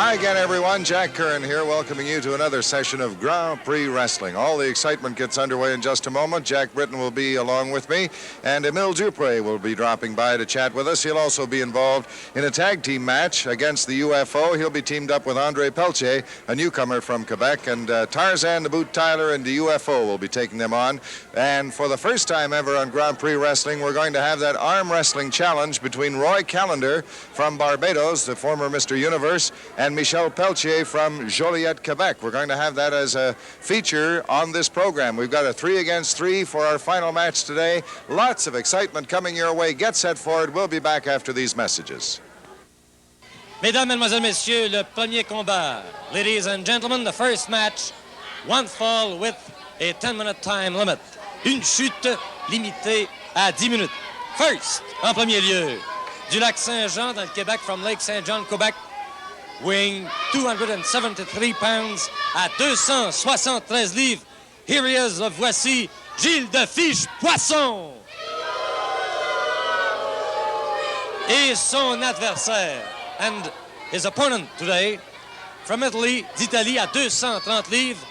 Hi again, everyone. Jack Curran here, welcoming you to another session of Grand Prix Wrestling. All the excitement gets underway in just a moment. Jack Britton will be along with me, and Emile Dupree will be dropping by to chat with us. He'll also be involved in a tag team match against the UFO. He'll be teamed up with Andre Pelletier, a newcomer from Quebec, and Tarzan, the Boot Tyler, and the UFO will be taking them on. And for the first time ever on Grand Prix Wrestling, we're going to have that arm wrestling challenge between Roy Callendar from Barbados, the former Mr. Universe, and Michel Pelletier from Joliette, Quebec. We're going to have that as a feature on this program. We've got a 3 against 3 for our final match today. Lots of excitement coming your way. Get set for it. We'll be back after these messages. Mesdames, Mesdemoiselles, Messieurs, le premier combat. Ladies and gentlemen, the first match. One fall with a 10-minute time limit. Une chute limitée à 10 minutes. First, en premier lieu, du lac Saint-Jean dans le Québec, from Lake St. John, Quebec, weighing 273 pounds à 273 livres. Here he is, le voici, Giles de Fiche Poisson. Et son adversaire, and his opponent today, from Italy, d'Italie à 230 livres,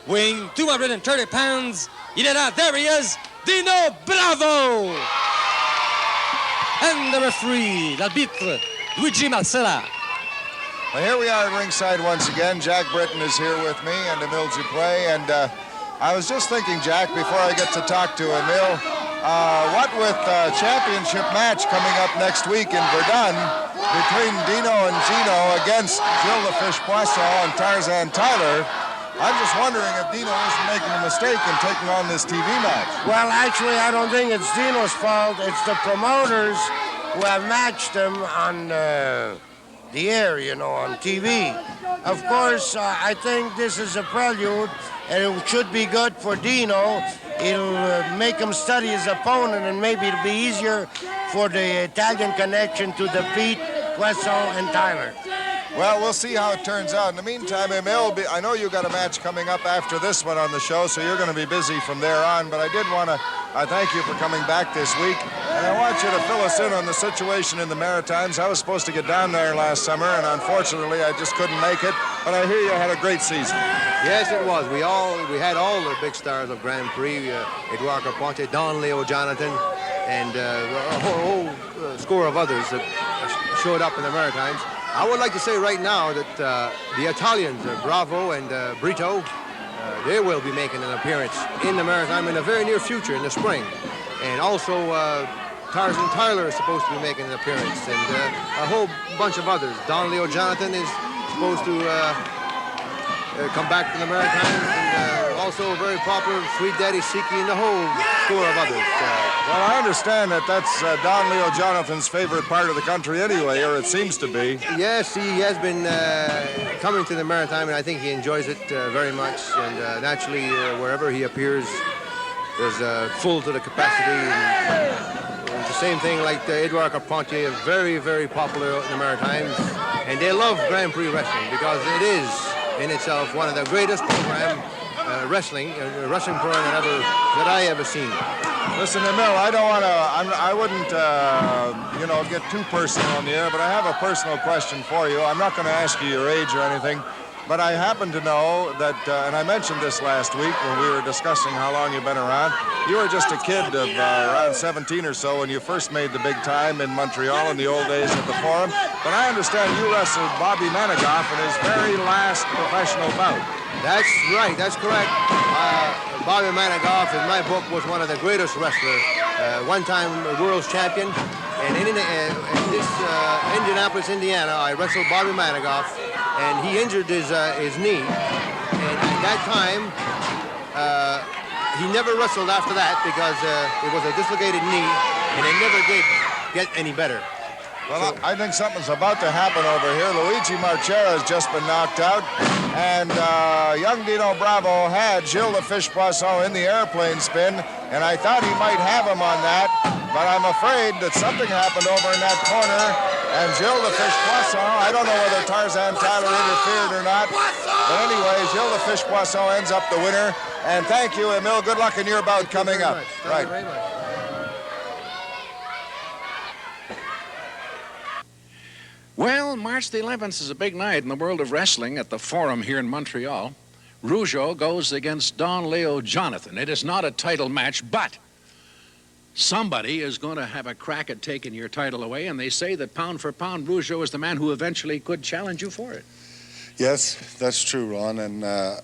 weighing 230 pounds. Il est là, there he is, Dino, bravo! And the referee, l'arbitre, Luigi Marcella. Well, here we are at ringside once again. Jack Britton is here with me and Emile Dupree. And I was just thinking, Jack, before I get to talk to Emile, what with the championship match coming up next week in Verdun between Dino and Gino against Gilles the Fish Poisson and Tarzan Tyler, I'm just wondering if Dino isn't making a mistake in taking on this TV match. Well, actually, I don't think it's Dino's fault. It's the promoters who have matched him on the air, you know, on TV. Of course, I think this is a prelude, and it should be good for Dino. It'll make him study his opponent, and maybe it'll be easier for the Italian connection to defeat Poisson and Tyler. Well, we'll see how it turns out. In the meantime, Emile, I know you got a match coming up after this one on the show, so you're going to be busy from there on, but I did want to thank you for coming back this week, and I want you to fill us in on the situation in the Maritimes. I was supposed to get down there last summer, and unfortunately, I just couldn't make it, but I hear you had a great season. Yes, it was. We had all the big stars of Grand Prix, Edouard Carpentier, Don Leo Jonathan, and a whole score of others that showed up in the Maritimes. I would like to say right now that the Italians, Bravo and Brito, they will be making an appearance in the Maritime in the very near future, in the spring. And also Tarzan Tyler is supposed to be making an appearance, and a whole bunch of others. Don Leo Jonathan is supposed to come back to the Maritimes, and also very popular Sweet Daddy Siki and the whole score of others. Well, I understand that that's Don Leo Jonathan's favorite part of the country anyway, or it seems to be. Yes, he has been coming to the Maritime, and I think he enjoys it very much. And naturally, wherever he appears, there's full to the capacity. And it's the same thing like Edouard Carpentier, very, very popular in the Maritimes. And they love Grand Prix Wrestling because it is, in itself, one of the greatest wrestling program that I ever seen. Listen, Emile, I wouldn't, get too personal on the air, but I have a personal question for you. I'm not going to ask you your age or anything, but I happen to know that, and I mentioned this last week when we were discussing how long you've been around. You were just a kid of around 17 or so when you first made the big time in Montreal in the old days at the Forum. But I understand you wrestled Bobby Manigault in his very last professional bout. That's right, that's correct. Bobby Manigault, in my book, was one of the greatest wrestlers. One-time world's champion. And in Indianapolis, Indiana, I wrestled Bobby Manigault, and he injured his knee. And at that time, he never wrestled after that because it was a dislocated knee, and it never did get any better. Well, I think something's about to happen over here. Luigi Marchera has just been knocked out, and young Dino Bravo had Gilles the Fish Poisson in the airplane spin, and I thought he might have him on that, but I'm afraid that something happened over in that corner, and Gilles the Fish Poisson, I don't know whether Tarzan Tyler interfered or not, but anyway, Gilles the Fish Poisson ends up the winner, and thank you, Emile. Good luck in your bout coming up. Thank you very much. Well, March the 11th is a big night in the world of wrestling at the Forum here in Montreal. Rougeau goes against Don Leo Jonathan. It is not a title match, but somebody is going to have a crack at taking your title away, and they say that pound for pound, Rougeau is the man who eventually could challenge you for it. Yes, that's true, Ron, and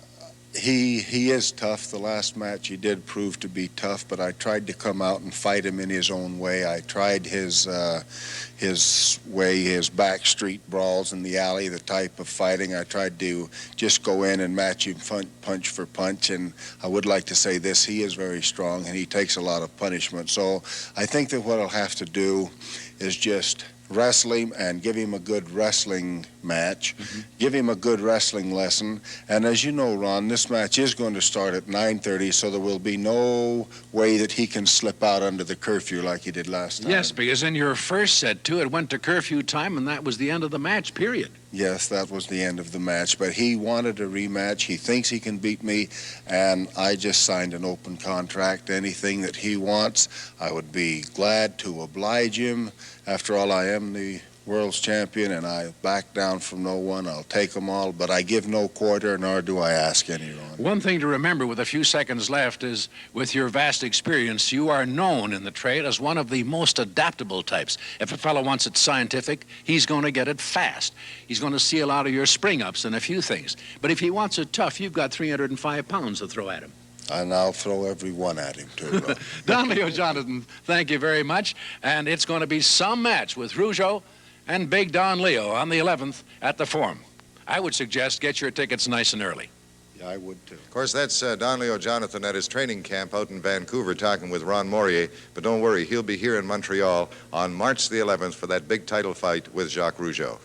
he is tough. The last match he did prove to be tough, but I tried to come out and fight him in his own way. I tried his way, his backstreet brawls in the alley, the type of fighting. I tried to just go in and match him punch for punch, and I would like to say this, he is very strong, and he takes a lot of punishment. So I think that what I'll have to do is just wrestle him and give him a good wrestling match, give him a good wrestling lesson. And as you know, Ron, this match is going to start at 9:30, so there will be no way that he can slip out under the curfew like he did last time. Yes, because in your first set, too, it went to curfew time, and that was the end of the match, period. Yes, that was the end of the match, but he wanted a rematch. He thinks he can beat me, and I just signed an open contract. Anything that he wants, I would be glad to oblige him. After all, I am the world's champion, and I back down from no one. I'll take them all, but I give no quarter, nor do I ask any, Ron. One thing to remember with a few seconds left is, with your vast experience, you are known in the trade as one of the most adaptable types. If a fellow wants it scientific, he's going to get it fast. He's going to see a lot of your spring-ups and a few things. But if he wants it tough, you've got 305 pounds to throw at him. And I'll throw every one at him, too, Ron. Don Leo Jonathan, thank you very much. And it's going to be some match with Rougeau and Big Don Leo on the 11th at the Forum. I would suggest get your tickets nice and early. Yeah, I would, too. Of course, that's Don Leo Jonathan at his training camp out in Vancouver talking with Ron Morier. But don't worry, he'll be here in Montreal on March the 11th for that big title fight with Jacques Rougeau.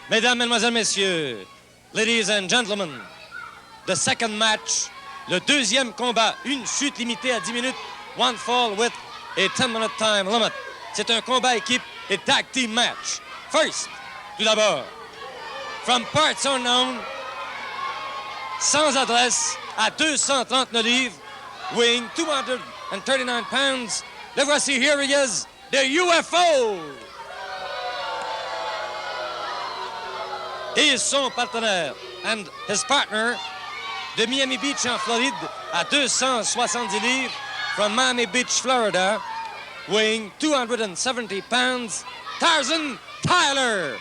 Mesdames, Mesdemoiselles, Messieurs, ladies and gentlemen, the second match, le deuxième combat, une chute limitée à 10 minutes, one fall with a 10-minute time limit. C'est un combat équipe et tag team match. First, tout d'abord, from parts unknown, sans adresse, à 239 livres, weighing 239 pounds. Le voici, here he is, the UFO. Et son partenaire and his partner de Miami Beach en Floride à 270 livres from Miami Beach, Florida, weighing 270 pounds, Tarzan Tyler.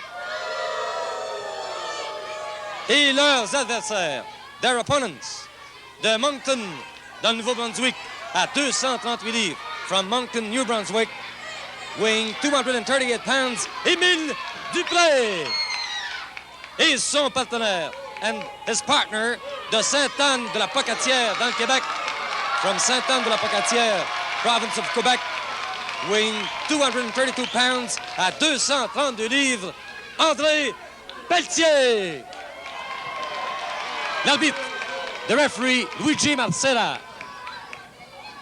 Et leurs adversaires, their opponents, de Moncton, dans le Nouveau-Brunswick, à 238 livres from Moncton, New Brunswick, weighing 238 pounds, Emile Dupree. Et son partenaire and his partner de Sainte-Anne de la Pocatière dans le Québec, from Sainte-Anne de la Pocatière, province of Quebec, weighing 232 pounds à 232 livres, André Pelletier. L'arbitre, the referee, Luigi Marcella.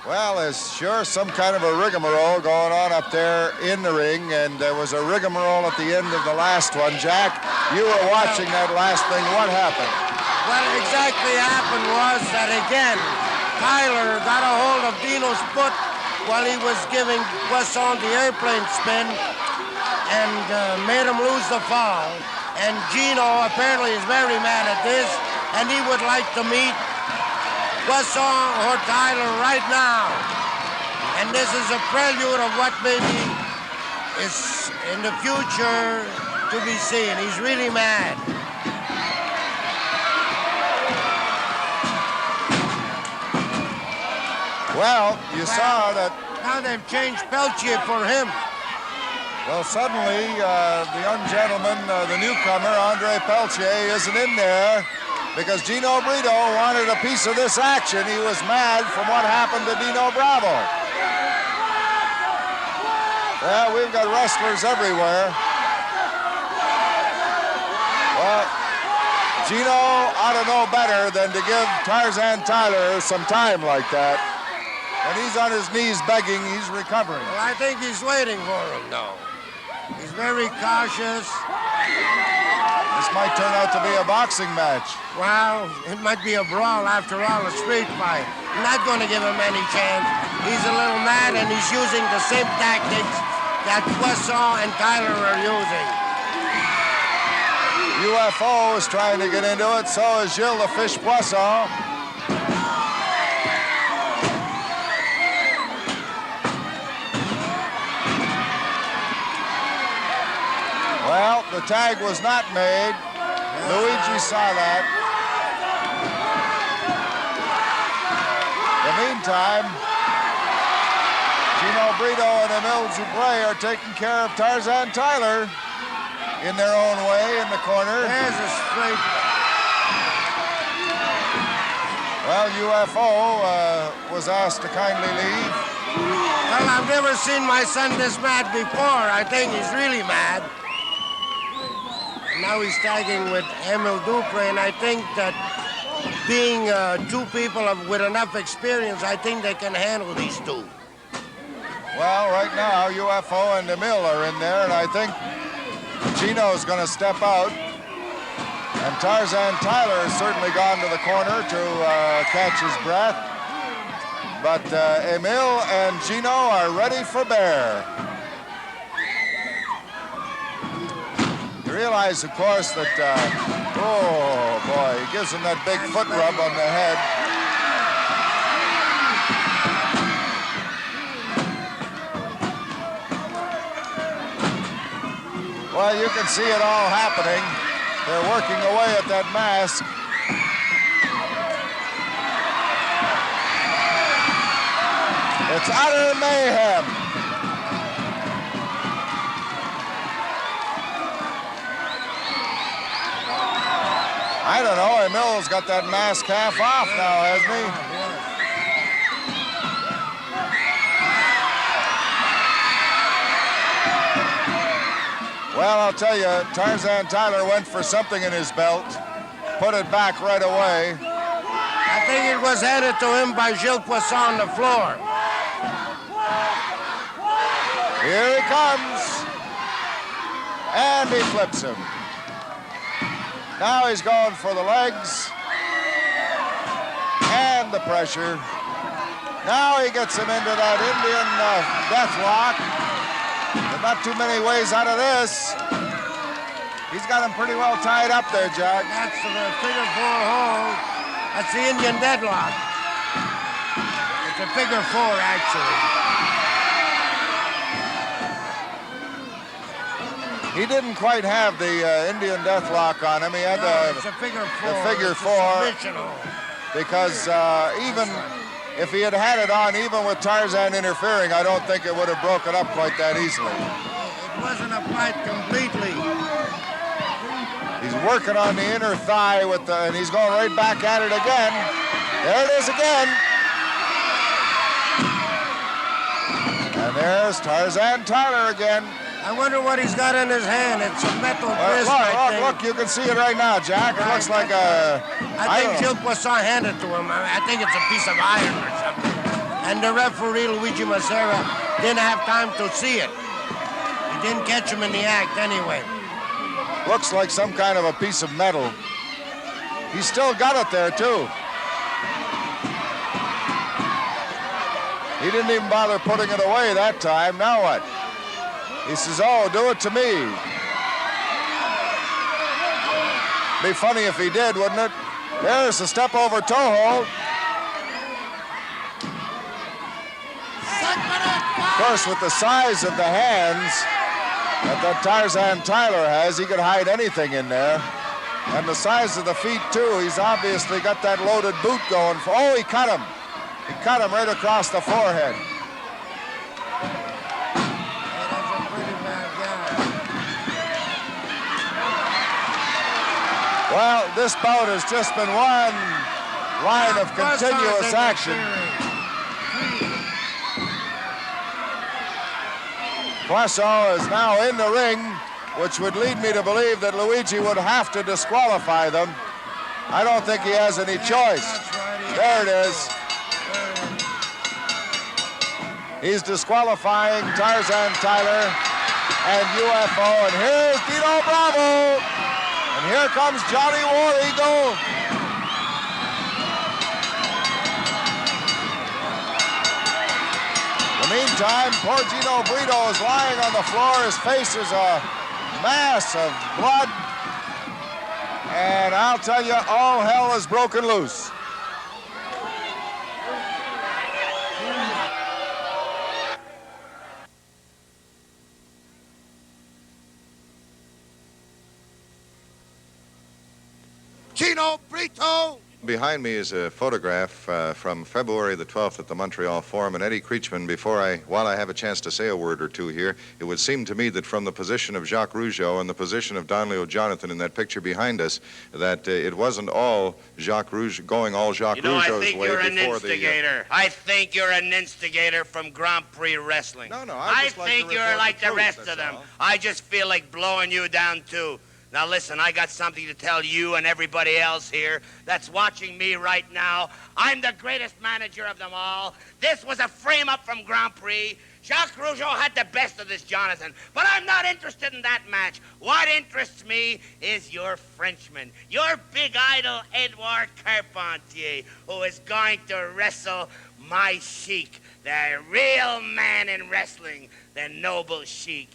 Well, there's sure some kind of a rigmarole going on up there in the ring, and there was a rigmarole at the end of the last one. Jack, you were watching that last thing. What happened? What exactly happened was that, again, Tyler got a hold of Dino's foot while he was giving Poisson the airplane spin and made him lose the fall. And Gino apparently is very mad at this, and he would like to meet Poisson or Tyler right now. And this is a prelude of what maybe is in the future to be seen. He's really mad. Well, you saw that. Now they've changed Pelletier for him. Well, suddenly, the young gentleman, the newcomer, Andre Pelletier, isn't in there because Gino Brito wanted a piece of this action. He was mad from what happened to Dino Bravo. Well, we've got wrestlers everywhere. Well, Gino ought to know better than to give Tarzan Tyler some time like that. When he's on his knees begging, he's recovering. Well, I think he's waiting for him, though. He's very cautious. This might turn out to be a boxing match. Well, it might be a brawl after all, a street fight. I'm not going to give him any chance. He's a little mad, and he's using the same tactics that Poisson and Tyler are using. UFO is trying to get into it. So is Gilles the Fish Poisson. Well, the tag was not made. Luigi saw that. In the meantime, Gino, Brito, and Emile Dupree are taking care of Tarzan Tyler in their own way in the corner. There's a straight. Well, UFO was asked to kindly leave. Well, I've never seen my son this mad before. I think he's really mad. Now he's tagging with Emile Dupree, and I think that being two people with enough experience, I think they can handle these two. Well, right now, UFO and Emile are in there, and I think Gino's going to step out. And Tarzan Tyler has certainly gone to the corner to catch his breath. But Emile and Gino are ready for bear. You realize, of course, that, oh boy, he gives him that big foot rub on the head. Well, you can see it all happening. They're working away at that mask. It's utter mayhem. I don't know, Emile's got that mask half off now, hasn't he? Well, I'll tell you, Tarzan Tyler went for something in his belt, put it back right away. I think it was handed to him by Gilles Poisson on the floor. Here he comes. And he flips him. Now he's going for the legs and the pressure. Now he gets him into that Indian death lock. There's not too many ways out of this. He's got him pretty well tied up there, Jack. That's the figure four hold. That's the Indian deadlock. It's a figure four, actually. He didn't quite have the Indian death lock on him. He had It's a figure four. the figure It's a four. submission hold. Because even if he had had it on, even with Tarzan interfering, I don't think it would have broken up quite that easily. It wasn't applied completely. He's working on the inner thigh with and he's going right back at it again. There it is again. And there's Tarzan Tyler again. I wonder what he's got in his hand. It's a metal wrist, Look, you can see it right now, Jack. It looks like a... I think Gilles Poisson handed it to him. I think it's a piece of iron or something. And the referee, Luigi Serra, didn't have time to see it. He didn't catch him in the act anyway. Looks like some kind of a piece of metal. He's still got it there, too. He didn't even bother putting it away that time. Now what? He says, oh, do it to me. Be funny if he did, wouldn't it? There's the step over toe hold. Of course, with the size of the hands that Tarzan Tyler has, he could hide anything in there. And the size of the feet, too. He's obviously got that loaded boot going. Oh, he cut him. He cut him right across the forehead. Well, this bout has just been one line of continuous action. Poisson is now in the ring, which would lead me to believe that Luigi would have to disqualify them. I don't think he has any choice. There it is. He's disqualifying Tarzan Tyler and UFO, and here's Dino Bravo. And here comes Johnny War Eagle. In the Meantime, poor Gino Brito is lying on the floor. His face is a mass of blood. And I'll tell you, all hell is broken loose. Gino Brito! Behind me is a photograph from February the 12th at the Montreal Forum, and Eddie Creachman, while I have a chance to say a word or two here, it would seem to me that from the position of Jacques Rougeau and the position of Don Leo Jonathan in that picture behind us, that it wasn't all Jacques Rougeau's I way think you're an before instigator. I think you're an instigator from Grand Prix Wrestling. No, I think you're like the rest of them. I just feel like blowing you down, too. Now, listen, I got something to tell you and everybody else here that's watching me right now. I'm the greatest manager of them all. This was a frame-up from Grand Prix. Jacques Rougeau had the best of this Jonathan, but I'm not interested in that match. What interests me is your Frenchman, your big idol, Edouard Carpentier, who is going to wrestle my Sheik, the real man in wrestling, the noble Sheik.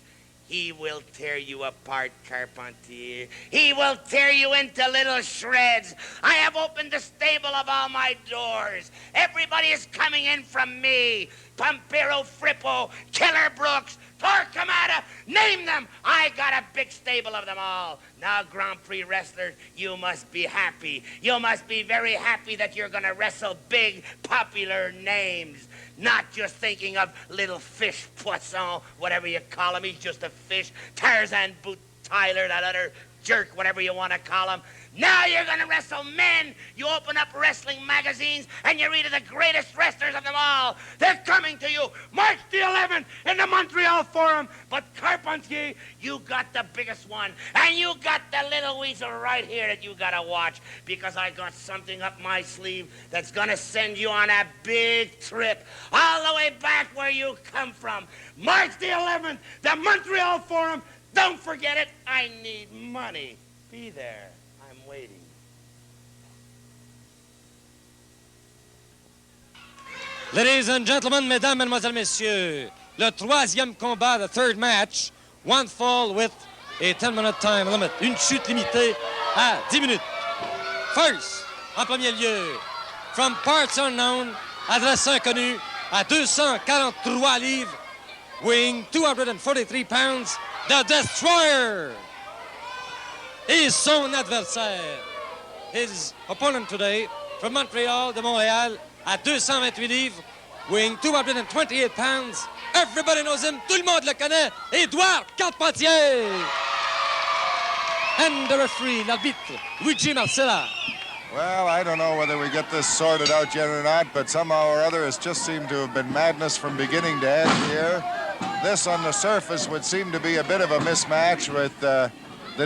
He will tear you apart, Carpentier. He will tear you into little shreds. I have opened the stable of all my doors. Everybody is coming in from me. Pampero Frippo, Killer Brooks, Torquemada, name them. I got a big stable of them all. Now, Grand Prix wrestlers, you must be happy. You must be very happy that you're going to wrestle big, popular names. Not just thinking of little fish, Poisson, whatever you call him. He's just a fish. Tarzan, Boot Tyler, that other jerk, whatever you want to call him. Now you're going to wrestle men. You open up wrestling magazines and you read of the greatest wrestlers of them all. They're coming to you March the 11th in the Montreal Forum. But Carpentier, you got the biggest one. And you got the little weasel right here that you got to watch, because I got something up my sleeve that's going to send you on a big trip all the way back where you come from. March the 11th, the Montreal Forum. Don't forget it. I need money. Be there. I'm waiting. Ladies and gentlemen, mesdames, mesdemoiselles, messieurs, le troisième combat, the third match, one fall with a 10-minute time limit, une chute limitée à 10 minutes. First, en premier lieu, from parts unknown, adresse inconnue, à 243 livres, weighing 243 pounds, the Destroyer is son adversaire. His opponent today, from Montreal, de Montréal, à 228 livres, weighing 228 pounds. Everybody knows him, tout le monde le connaît, Edouard Carpentier. And the referee, l'arbitre, Luigi Marcella. Well, I don't know whether we get this sorted out yet or not, but somehow or other it's just seemed to have been madness from beginning to end here. This on the surface would seem to be a bit of a mismatch with the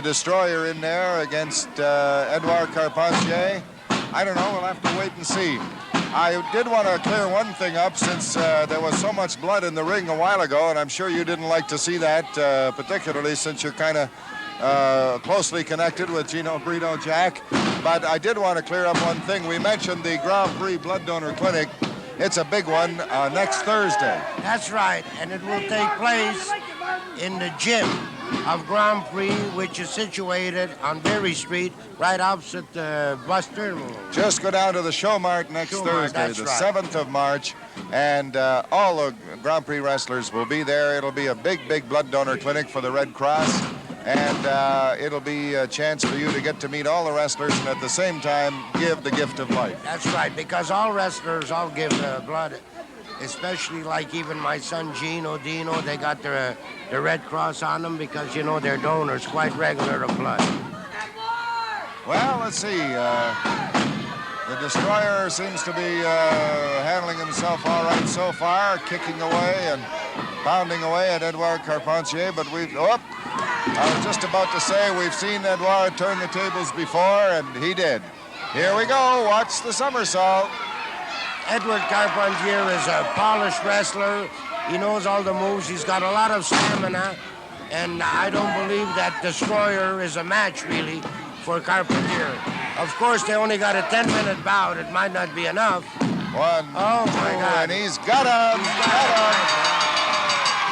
Destroyer in there against Edouard Carpentier. I don't know, we'll have to wait and see. I did want to clear one thing up, since there was so much blood in the ring a while ago, and I'm sure you didn't like to see that, particularly since you're kind of closely connected with Gino Brito, Jack. But I did want to clear up one thing. We mentioned the Grand Prix Blood Donor Clinic. It's a big one next Thursday. That's right, and it will take place in the gym of Grand Prix, which is situated on Berry Street, right opposite the bus terminal. Just go down to the Show Mart next Thursday, the 7th of March, and all the Grand Prix wrestlers will be there. It'll be a big, big blood donor clinic for the Red Cross, and it'll be a chance for you to get to meet all the wrestlers and at the same time give the gift of life. That's right, because all wrestlers all give blood, especially like even my son Gino, Dino, they got the Red Cross on them because, you know, they're donors quite regular of blood. Well, let's see. The Destroyer seems to be handling himself all right so far, kicking away and pounding away at Edouard Carpentier, but I was just about to say we've seen Edouard turn the tables before, and he did. Here we go. Watch the somersault. Edouard Carpentier is a polished wrestler. He knows all the moves. He's got a lot of stamina, and I don't believe that Destroyer is a match, really, for Carpentier. Of course, they only got a 10-minute bout. It might not be enough, One, Oh, my two, God. and he's got him.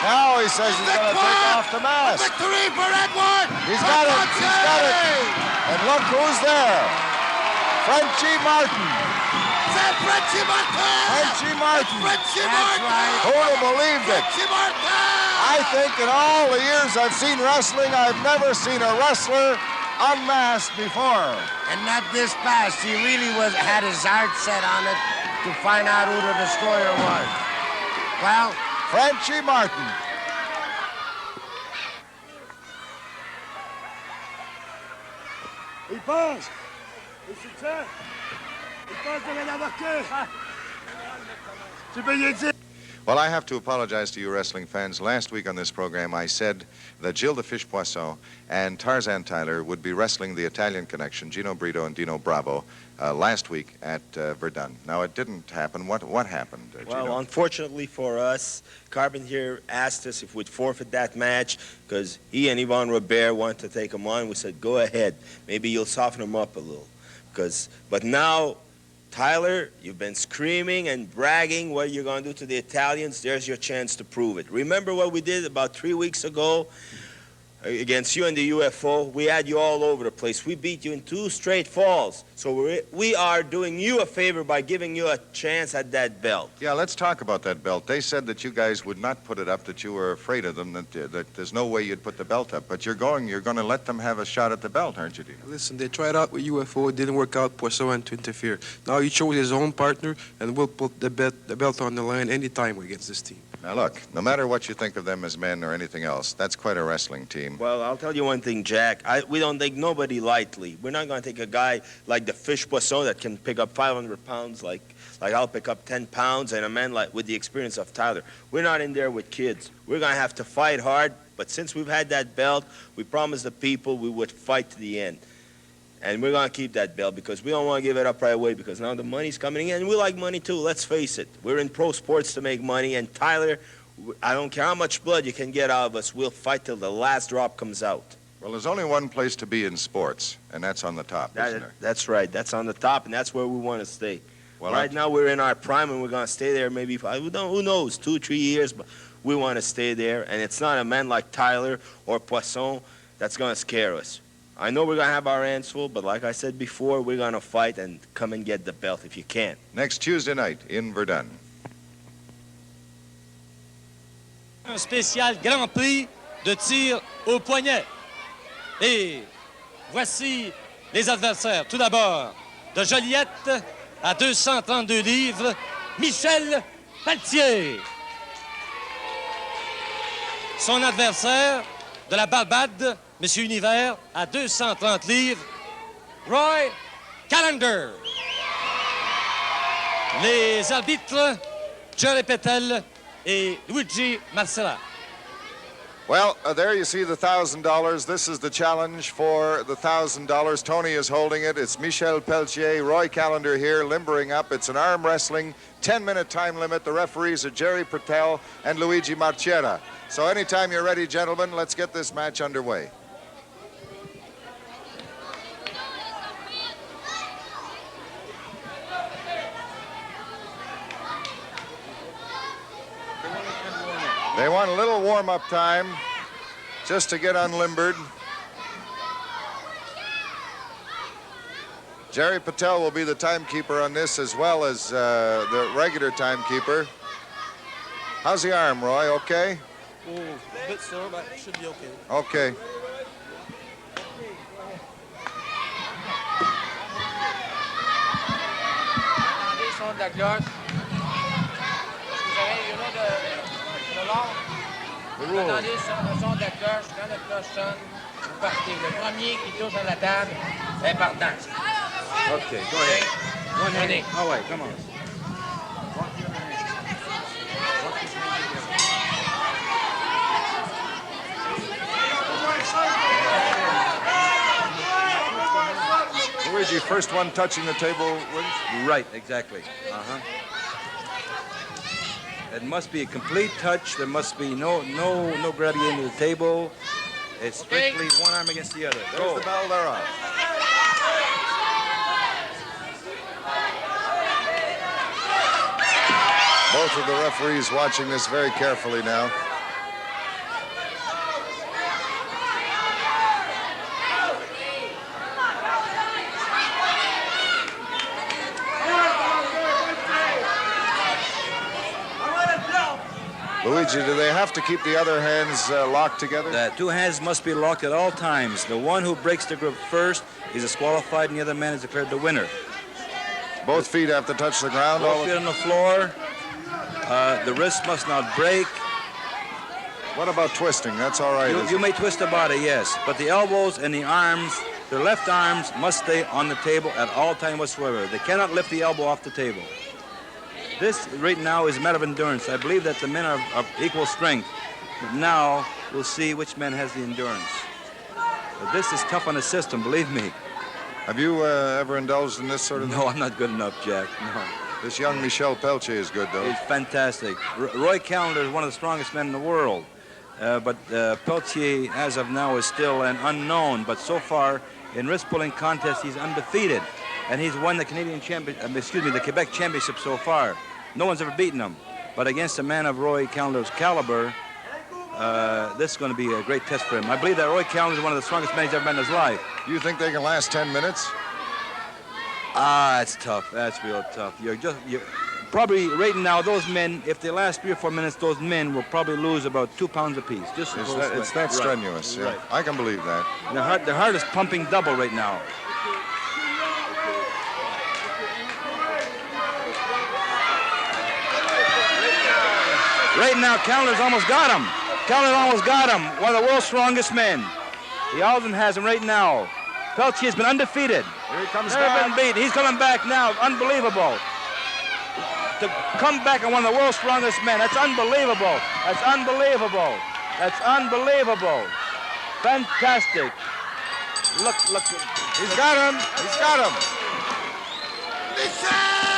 Now he says he's going to take off the mask. Victory for Edouard! He's got it. He's got it. And look who's there. Frenchie Martin. C'est Frenchie Martin! Frenchie Martin. Frenchie Martin! Who would have believed it? Frenchie Martin! I think in all the years I've seen wrestling, I've never seen a wrestler unmasked before. And not this fast. He really had his heart set on it to find out who the destroyer was. Well, Frenchie Martin. il passe. Il succès. Il passe de la marquer. Tu peux y dire. Well, I have to apologize to you wrestling fans. Last week on this program, I said that Gilles the Fish Poisson and Tarzan Tyler would be wrestling the Italian connection, Gino Brito and Dino Bravo, last week at Verdun. Now, it didn't happen. What happened, Well, Gino? unfortunately for us, Carpentier asked us if we'd forfeit that match because he and Yvonne Robert wanted to take him on. We said, go ahead. Maybe you'll soften him up a little. But now, Tyler, you've been screaming and bragging what you're going to do to the Italians. There's your chance to prove it. Remember what we did about 3 weeks ago against you and the UFO? We had you all over the place. We beat you in 2 straight falls. So we are doing you a favor by giving you a chance at that belt. Yeah, let's talk about that belt. They said that you guys would not put it up, that you were afraid of them, that there's no way you'd put the belt up. But you're going to let them have a shot at the belt, aren't you, Dino? Listen, they tried out with UFO, it didn't work out, Poisson had to interfere. Now he chose his own partner, and we'll put the belt on the line anytime against this team. Now, look, no matter what you think of them as men or anything else, that's quite a wrestling team. Well, I'll tell you one thing, Jack. We don't take nobody lightly. We're not going to take a guy like the Fish Poisson that can pick up 500 pounds like I'll pick up 10 pounds, and a man like with the experience of Tyler. We're not in there with kids. We're going to have to fight hard, but since we've had that belt, we promised the people we would fight to the end. And we're going to keep that belt because we don't want to give it up right away because now the money's coming in. And we like money, too. Let's face it. We're in pro sports to make money. And Tyler, I don't care how much blood you can get out of us. We'll fight till the last drop comes out. Well, there's only one place to be in sports, and that's on the top, isn't there? That's right. That's on the top, and that's where we want to stay. Well, right now, we're in our prime, and we're going to stay there maybe, who knows, 2, 3 years. But we want to stay there. And it's not a man like Tyler or Poisson that's going to scare us. I know we're going to have our hands full, but like I said before, we're going to fight and come and get the belt if you can. Next Tuesday night in Verdun. Un spécial Grand Prix de tir au poignet. Et voici les adversaires. Tout d'abord, de Joliette à 232 livres, Michel Pelletier. Son adversaire de la Barbade, Monsieur Univers, à 230 livres, Roy Callendar. Les arbitres, Jerry Petel et Luigi Marcella. Well, there you see the $1,000. This is the challenge for the $1,000. Tony is holding it. It's Michel Pelletier, Roy Callendar here, limbering up. It's an arm wrestling, 10-minute time limit. The referees are Jerry Patel and Luigi Marcella. So anytime you're ready, gentlemen, let's get this match underway. They want a little warm-up time just to get unlimbered. Jerry Patel will be the timekeeper on this as well as the regular timekeeper. How's the arm, Roy? Okay? Oh, a bit sore, but it should be okay. Okay. Attendez, son de la cloche. Vous avez, you know, the law. Vous attendez le son de la cloche. Quand la cloche sonne, vous partez. Le premier qui touche à la table, c'est partant. Okay, go ahead. One hand. Allez. Oh, wait, come on. Luigi, first one touching the table wins? Right, exactly. Uh-huh. It must be a complete touch. There must be no grabbing into the table. It's strictly one arm against the other. There's the bell, they're on. Both of the referees watching this very carefully now. Luigi, do they have to keep the other hands locked together? The two hands must be locked at all times. The one who breaks the grip first is disqualified, and the other man is declared the winner. Both feet have to touch the ground? Both feet on the floor. The wrist must not break. What about twisting? That's all right. You may twist the body, yes, but the elbows and the arms, the left arms must stay on the table at all time whatsoever. They cannot lift the elbow off the table. This right now is a matter of endurance. I believe that the men are of equal strength, but now we'll see which man has the endurance. But this is tough on the system, believe me. Have you ever indulged in this sort of thing? No, I'm not good enough, Jack, no. This young Michel Pelletier is good, though. He's fantastic. Roy Callendar is one of the strongest men in the world. But Pelletier, as of now, is still an unknown. But so far, in wrist-pulling contests, he's undefeated. And he's won the the Quebec Championship so far. No one's ever beaten him. But against a man of Roy Callendar's caliber, this is going to be a great test for him. I believe that Roy Callendar is one of the strongest men he's ever been in his life. Do you think they can last 10 minutes? That's tough. That's real tough. You're probably right now, those men, if they last 3 or 4 minutes, those men will probably lose about 2 pounds apiece. It's that strenuous. Right. Yeah. I can believe that. Their heart is pumping double right now. Right now, Callendar's almost got him. Callendar almost got him. One of the world's strongest men. He always has him right now. Pelletier's been undefeated. Here he comes Never back. been beat. He's coming back now. Unbelievable. To come back on one of the world's strongest men. That's unbelievable. That's unbelievable. That's unbelievable. Fantastic. Look. He's got him. He's got him.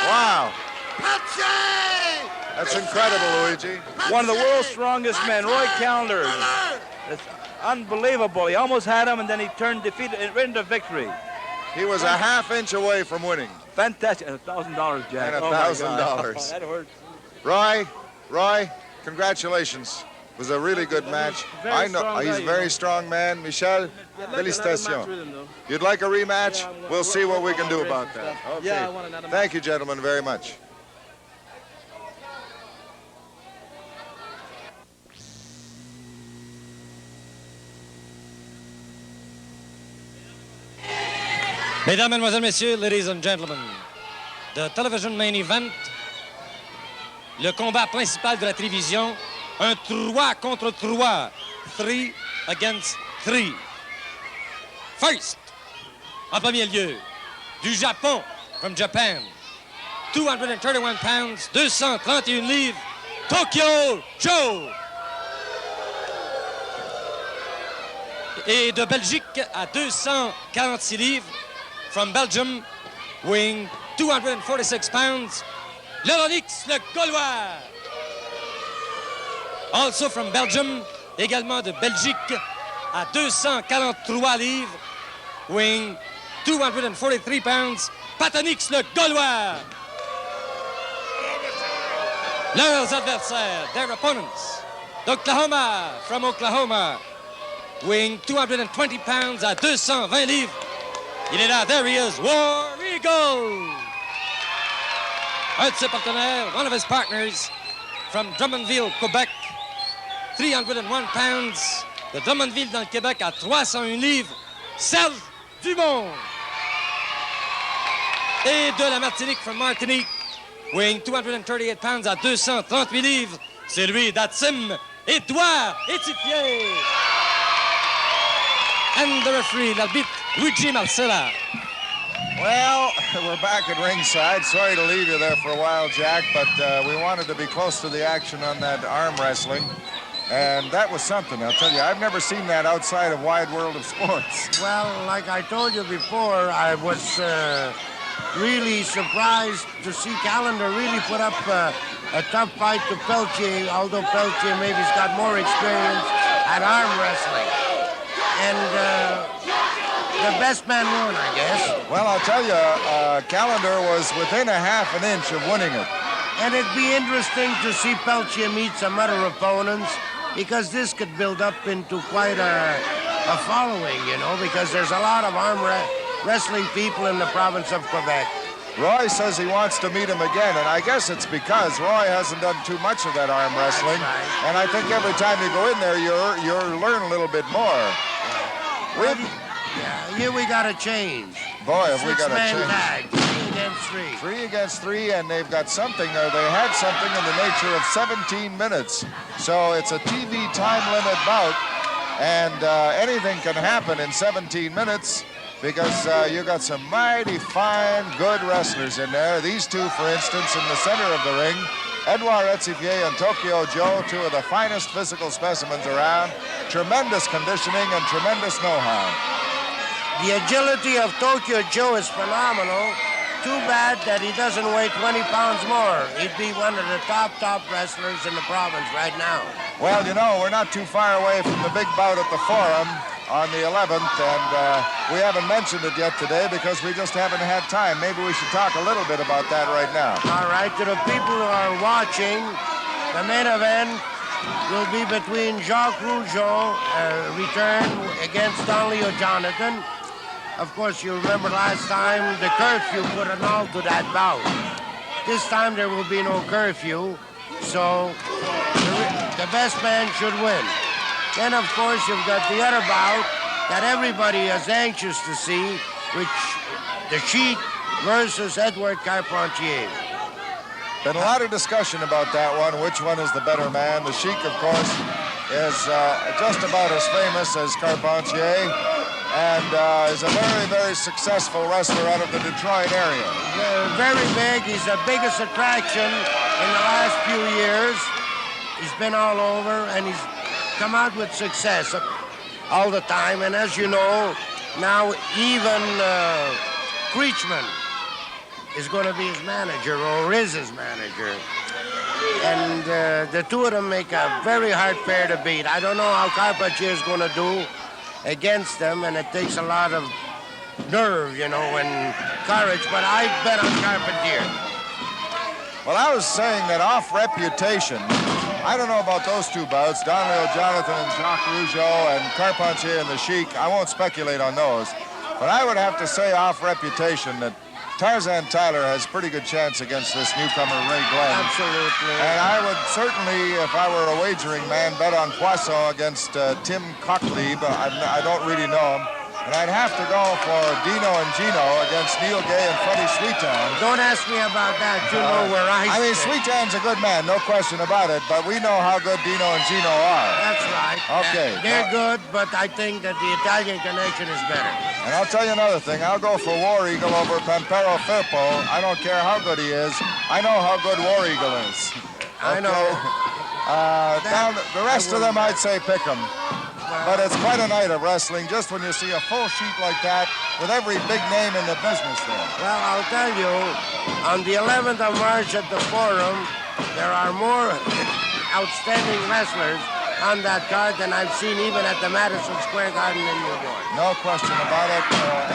Wow. That's incredible, Luigi. One of the world's strongest men, Roy Callendar. That's unbelievable. He almost had him, and then he turned defeated into victory. He was a half inch away from winning. Fantastic. And $1,000, Jack. And Oh, my $1,000. God. That hurts. Roy, congratulations. It was a really good match. I know he's a very strong man. Michel, félicitations. You'd like a rematch? We'll see what we can do about that. Okay. Yeah, I want another match. Thank you, gentlemen, very much. Mesdames, Mesdemoiselles, Messieurs, ladies and gentlemen, the television main event, le combat principal de la télévision, un 3 contre 3, 3 against 3. First, en premier lieu, du Japon, from Japan, 231 pounds, 231 livres, Tokyo Joe. Et de Belgique à 246 livres, from Belgium, weighing 246 pounds, Leronix, LeGaulois. Also from Belgium, également de Belgique, à 243 livres, weighing 243 pounds, Patronix, LeGaulois. Leurs adversaires, their opponents, d'Oklahoma, from Oklahoma, weighing 220 pounds à 220 livres. Il est là, there he is, War Eagle. Un de ses partenaires, one of his partners, from Drummondville, Quebec, 301 pounds, de Drummondville dans le Québec à 301 livres, Serge Dumont. Et de la Martinique, from Martinique, weighing 238 pounds à 238 livres, c'est lui, d'Atsim, Edouard Ethifier. And the referee, l'arbitre, Luigi Marcella. Well, we're back at ringside. Sorry to leave you there for a while, Jack, but we wanted to be close to the action on that arm wrestling. And that was something, I'll tell you. I've never seen that outside of Wide World of Sports. Well, like I told you before, I was really surprised to see Callendar really put up a tough fight to Pelletier, although Pelletier maybe's got more experience at arm wrestling. And the best man won, I guess. Well, I'll tell you, Callendar was within a half an inch of winning it. And it'd be interesting to see Pelletier meet some other opponents, because this could build up into quite a following, you know, because there's a lot of wrestling people in the province of Quebec. Roy says he wants to meet him again, and I guess it's because Roy hasn't done too much of that arm wrestling. Right. And I think every time you go in there, you learn a little bit more. Here we got to change. Boy, have we got to Six-man change. tag, 3 against 3. 3 against 3, and they've got something, or they had something in the nature of 17 minutes. So it's a TV time limit bout, and anything can happen in 17 minutes because you got some mighty fine, good wrestlers in there. These two, for instance, in the center of the ring, Edouard Ethifier and Tokyo Joe, two of the finest physical specimens around, tremendous conditioning and tremendous know-how. The agility of Tokyo Joe is phenomenal. Too bad that he doesn't weigh 20 pounds more. He'd be one of the top wrestlers in the province right now. Well, you know, we're not too far away from the big bout at the Forum on the 11th, and we haven't mentioned it yet today because we just haven't had time. Maybe we should talk a little bit about that right now. All right, to the people who are watching, the main event will be between Jacques Rougeau, return against Leo Jonathan. Of course, you remember last time the curfew put an halt to that bout. This time there will be no curfew, so the best man should win. Then, of course, you've got the other bout that everybody is anxious to see, which the Sheik versus Edouard Carpentier. Been a lot of discussion about that one, which one is the better man. The Sheik, of course, is just about as famous as Carpentier, and is a very, very successful wrestler out of the Detroit area. Very big. He's the biggest attraction in the last few years. He's been all over, and he's come out with success all the time. And as you know, now even Creachman is going to be his manager, or is his manager. And the two of them make a very hard pair to beat. I don't know how Carpentier is going to do against them, and it takes a lot of nerve, you know, and courage, but I bet on Carpentier. Well, I was saying that off reputation, I don't know about those two bouts, Leo Jonathan and Jacques Rougeau and Carpentier and the Sheik. I won't speculate on those, but I would have to say off reputation that Tarzan Tyler has pretty good chance against this newcomer, Ray Glenn. Absolutely. And I would certainly, if I were a wagering man, bet on Poisson against Tim Cocklieb. I don't really know him. And I'd have to go for Dino and Gino against Neil Gay and Freddie Sweetown. Don't ask me about that. You know where I mean, stand. Sweetown's a good man, no question about it, but we know how good Dino and Gino are. That's right. Okay. They're good, but I think that the Italian connection is better. And I'll tell you another thing. I'll go for War Eagle over Pampero Firpo. I don't care how good he is. I know how good War Eagle is. I know. Now, the rest of them, I'd say pick 'em. But it's quite a night of wrestling just when you see a full sheet like that with every big name in the business there. Well, I'll tell you, on the 11th of March at the Forum, there are more outstanding wrestlers on that card than I've seen even at the Madison Square Garden in New York. No question about it.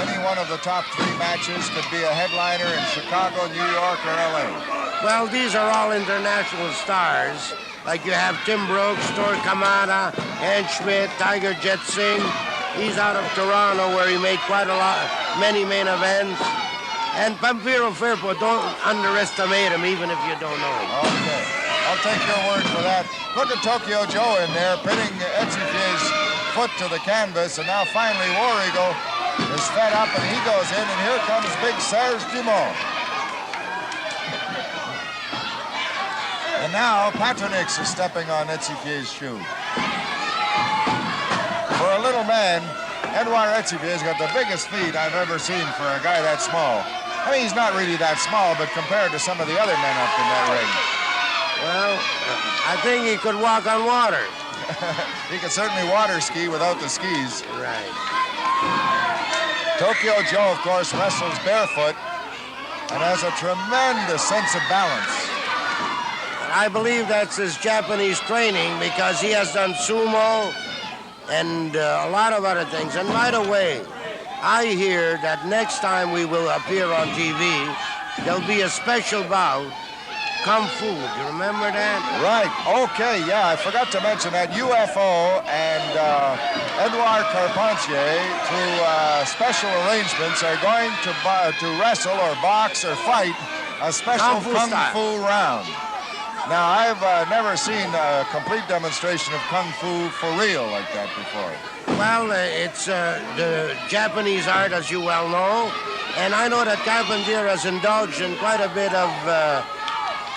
Any one of the top 3 matches could be a headliner in Chicago, New York, or L.A. Well, these are all international stars. Like you have Tim Brooks, Tor Kamada, Ann Schmidt, Tiger Jet Singh. He's out of Toronto where he made many main events. And Pampero Firpo, don't underestimate him even if you don't know him. Okay, I'll take your word for that. Look at Tokyo Joe in there, pinning Ethifier's foot to the canvas, and now finally War Eagle is fed up and he goes in, and here comes big Serge Dumont. And now Patronix is stepping on Ethifier's shoe. For a little man, Edouard Ethifier's got the biggest feet I've ever seen for a guy that small. I mean, he's not really that small, but compared to some of the other men up in that ring. Well, I think he could walk on water. He could certainly water ski without the skis. Right. Tokyo Joe, of course, wrestles barefoot and has a tremendous sense of balance. I believe that's his Japanese training because he has done sumo and a lot of other things. And by the way, I hear that next time we will appear on TV, there'll be a special bout Kung Fu. Do you remember that? Right. Okay. Yeah, I forgot to mention that UFO and Edouard Carpentier, through special arrangements, are going to wrestle or box or fight a special Kung Fu round. Now, I've never seen a complete demonstration of Kung Fu for real like that before. Well, it's the Japanese art, as you well know, and I know that Carpentier has indulged in quite a bit of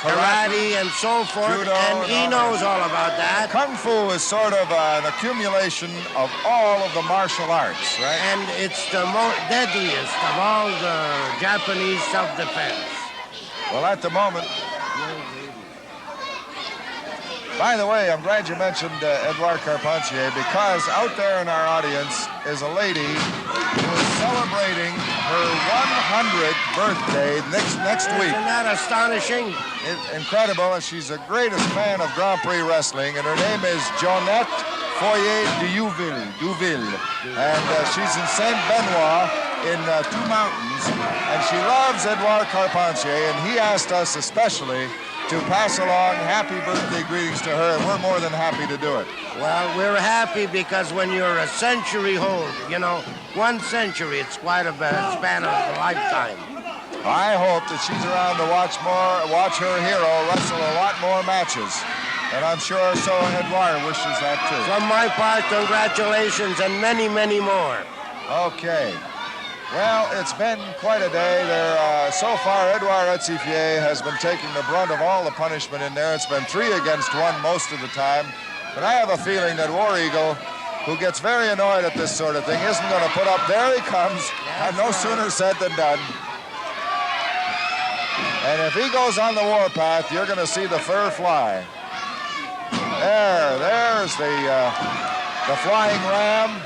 karate and so forth, Judo, and he knows all about that. Kung Fu is sort of an accumulation of all of the martial arts, right? And it's the deadliest of all the Japanese self-defense. Well, at the moment... By the way, I'm glad you mentioned Edouard Carpentier, because out there in our audience is a lady who is celebrating her 100th birthday next week. Isn't that astonishing? Incredible, and she's the greatest fan of Grand Prix wrestling, and her name is Jeannette Foyer Duville. And she's in Saint Benoit in Two Mountains, and she loves Edouard Carpentier, and he asked us especially to pass along happy birthday greetings to her, and we're more than happy to do it. Well, we're happy because when you're a century old, you know, 1 century, it's quite a span of a lifetime. I hope that she's around to watch her hero wrestle a lot more matches. And I'm sure so Edouard wishes that too. From my part, congratulations and many, many more. Okay. Well, it's been quite a day. So far, Edouard Ethifier has been taking the brunt of all the punishment in there. It's been 3 against 1 most of the time. But I have a feeling that War Eagle, who gets very annoyed at this sort of thing, isn't going to put up. There he comes. And no sooner said than done. And if he goes on the warpath, you're going to see the fur fly. There's the flying ram.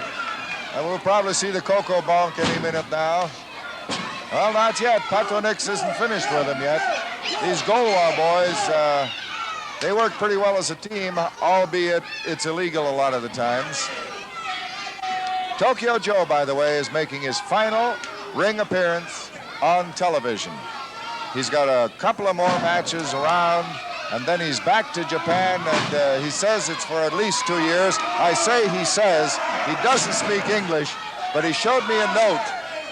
And we'll probably see the Coco Bonk any minute now. Well, not yet. Patronix isn't finished with him yet. These LeGaulois boys, they work pretty well as a team, albeit it's illegal a lot of the times. Tokyo Joe, by the way, is making his final ring appearance on television. He's got a couple of more matches around, and then he's back to Japan, and he says it's for at least 2 years. I say he says. He doesn't speak English, but he showed me a note,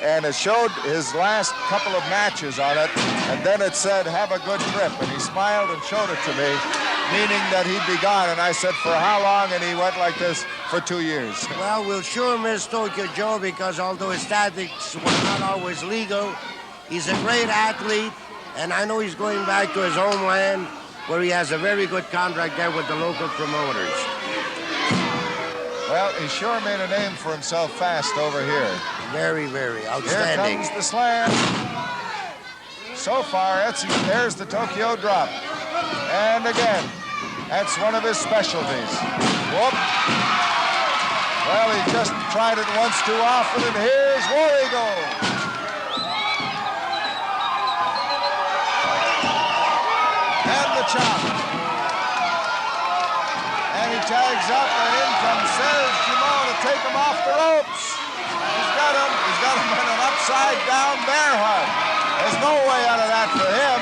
and it showed his last couple of matches on it, and then it said, have a good trip, and he smiled and showed it to me, meaning that he'd be gone, and I said, for how long? And he went like this, for 2 years. Well, we'll sure miss Tokyo Joe, because although his tactics were not always legal, he's a great athlete, and I know he's going back to his homeland, where he has a very good contract there with the local promoters. Well, he sure made a name for himself fast over here. Very, very outstanding. Here comes the slam. So far, there's the Tokyo drop. And again, that's one of his specialties. Whoop. Well, he just tried it once too often, and here's War Eagle. And the chop. And he tags up, and in comes Serge Gino to take him off the ropes. He's got him in an upside-down bear hug. There's no way out of that for him.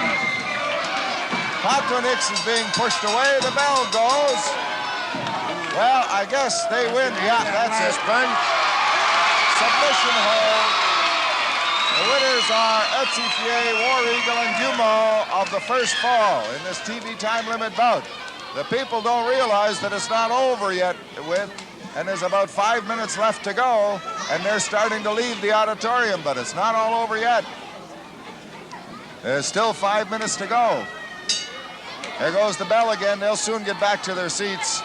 Patronix is being pushed away. The bell goes. Well, I guess they win. Yeah, that's it. Punch. Submission hold. The winners are Ethifier, War Eagle, and Dumont of the first fall in this TV time limit bout. The people don't realize that it's not over yet and there's about 5 minutes left to go, and they're starting to leave the auditorium, but it's not all over yet. There's still 5 minutes to go. There goes the bell again. They'll soon get back to their seats.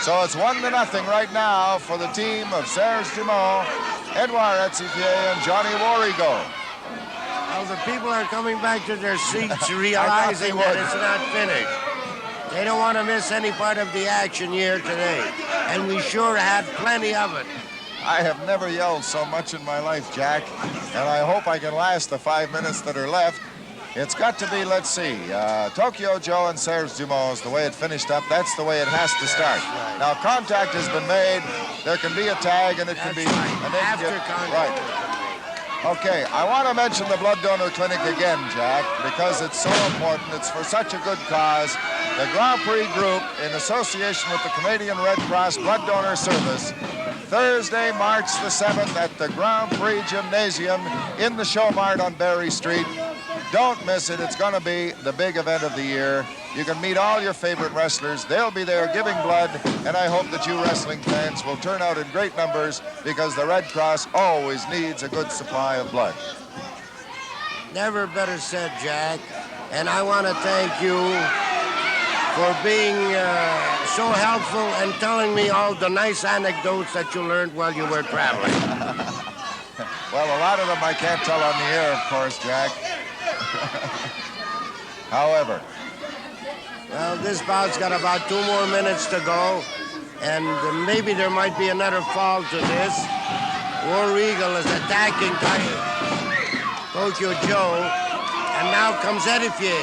So it's 1-0 right now for the team of Serge Dumont, Edouard Ethifier, and Johnny War Eagle. Well, the people are coming back to their seats realizing that it's not finished. They don't want to miss any part of the action here today. And we sure had plenty of it. I have never yelled so much in my life, Jack. And I hope I can last the 5 minutes that are left. It's got to be, let's see, Tokyo Joe and Serge Dumont is the way it finished up. That's the way it has to start. Right. Now, contact has been made. There can be a tag, and it can be... Right. After contact. Right. Okay, I want to mention the blood donor clinic again, Jack, because it's so important. It's for such a good cause. The Grand Prix group, in association with the Canadian Red Cross Blood Donor Service, Thursday, March the 7th at the Grand Prix Gymnasium in the Show Mart on Barry Street. Don't miss it. It's going to be the big event of the year. You can meet all your favorite wrestlers. They'll be there giving blood, and I hope that you wrestling fans will turn out in great numbers because the Red Cross always needs a good supply of blood. Never better said, Jack. And I want to thank you for being so helpful and telling me all the nice anecdotes that you learned while you were traveling. Well, a lot of them I can't tell on the air, of course, Jack. However. Well, this bout's got about 2 more minutes to go, and maybe there might be another fall to this. War Eagle is attacking Tokyo Joe, and now comes Ethifier.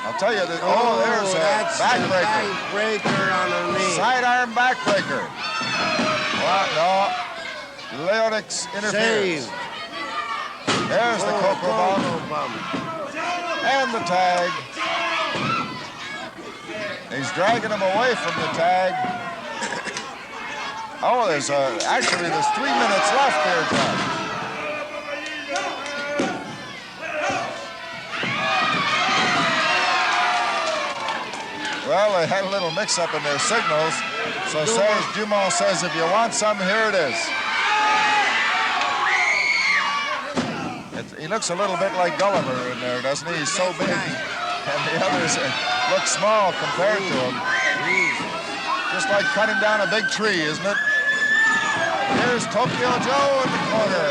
I'll tell you that. There's a that's backbreaker. Backbreaker on her knee. Sidearm backbreaker. Well, no. Leronix interferes. Save. There's the Coco Bomb. And the tag. He's dragging him away from the tag. Oh, there's actually there's 3 minutes left there, John. Well, they had a little mix-up in their signals. So Serge Dumont says, if you want some, here it is. He looks a little bit like Gulliver in there, doesn't he? He's so big. And the others look small compared to him. Just like cutting down a big tree, isn't it? Here's Tokyo Joe in the corner.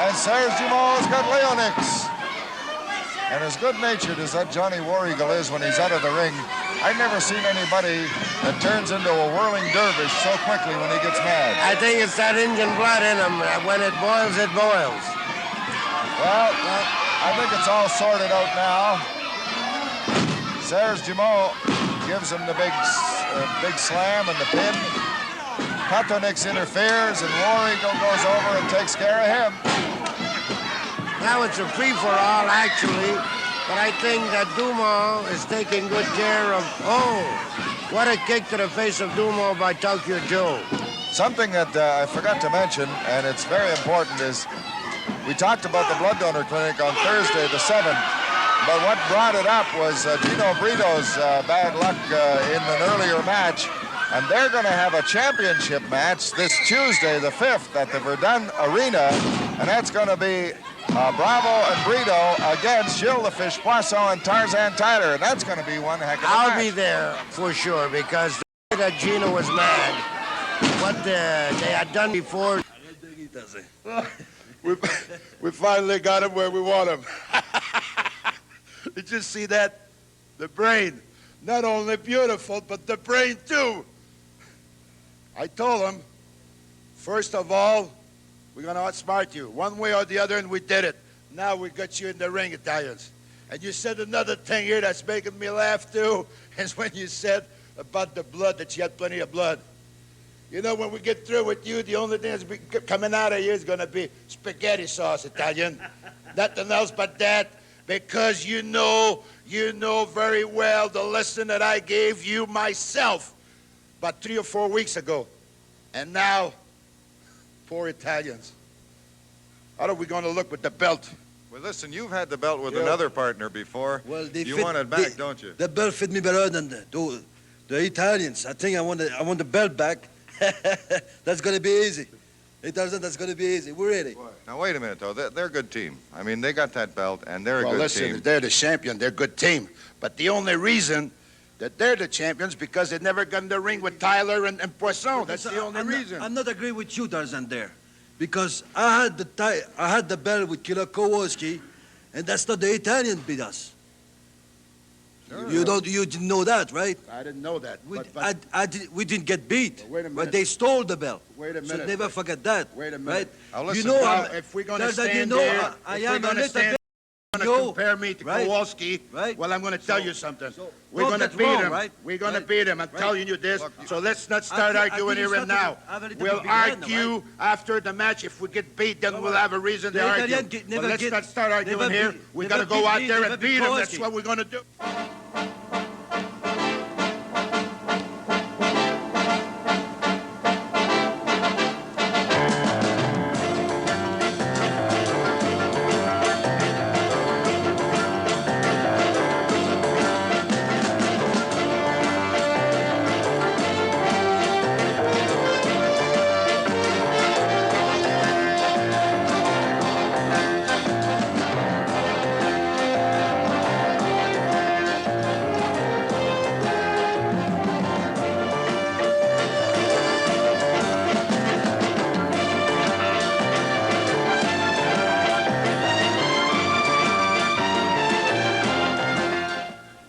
And Serge Dumont's got Leronix. And as good-natured as that Johnny War Eagle is when he's out of the ring, I've never seen anybody that turns into a whirling dervish so quickly when he gets mad. I think it's that Indian blood in him. When it boils, it boils. Well, I think it's all sorted out now. Serge Dumont gives him the big slam and the pin. Patronix interferes, and War Eagle goes over and takes care of him. Now it's a free-for-all, actually, but I think that Dumont is taking good care of... Oh, what a kick to the face of Dumont by Tokyo Joe. Something that I forgot to mention, and it's very important, is we talked about the blood donor clinic on Thursday the 7th, but what brought it up was Gino Brito's bad luck in an earlier match, and they're going to have a championship match this Tuesday, the 5th, at the Verdun Arena, and that's going to be Bravo and Brito against Giles the Fish Poisson and Tarzan Tyler, and that's going to be one heck of a match. I'll be there for sure, because the way that Gino was mad, what they had done before. I don't think he does it. We finally got him where we want him. Did you see that? The brain. Not only beautiful, but the brain too. I told him, first of all, we're going to outsmart you, one way or the other, and we did it. Now we got you in the ring, Italians. And you said another thing here that's making me laugh, too, is when you said about the blood, that you had plenty of blood. You know, when we get through with you, the only thing that's coming out of you is going to be spaghetti sauce, Italian. Nothing else but that, because you know very well the lesson that I gave you myself about 3 or 4 weeks ago. And now, poor Italians. How are we going to look with the belt? Well, listen, you've had the belt with another partner before. Well, you want it back, don't you? The belt fit me better than the Italians. I think I want the belt back. That's going to be easy. Hey, Tarzan, that's going to be easy. We're ready. Now, wait a minute, though. They're a good team. I mean, they got that belt, and they're a good team. If they're the champion, they're a good team. But the only reason that they're the champions because they never got in the ring with Tyler and Poisson. That's the only reason. I'm not agreeing with you, Tarzan, there. Because I had the belt with Killer Kowalski, and that's not the Italian beat us. Sure. You didn't know that, right? I didn't know that. We didn't get beat. Wait a minute. But they stole the belt. Wait a minute. So never forget that. Wait a minute. Right? Now, listen, if we're going to stand there, I am a little bit to compare me to right? Kowalski. Right. Well, I'm going to tell you something. We're no, going to that's beat wrong, him. right? We're going to Right. beat him. I'm Right. telling you this. Look, So let's not start I arguing think here and now. We'll argue after the match. If we get beat, then we'll have a reason to The argue. Italian But never let's get- not start arguing never here. beat- We never got to go beat out me, there never and beat beat him. That's Kowalski. what we're going to do.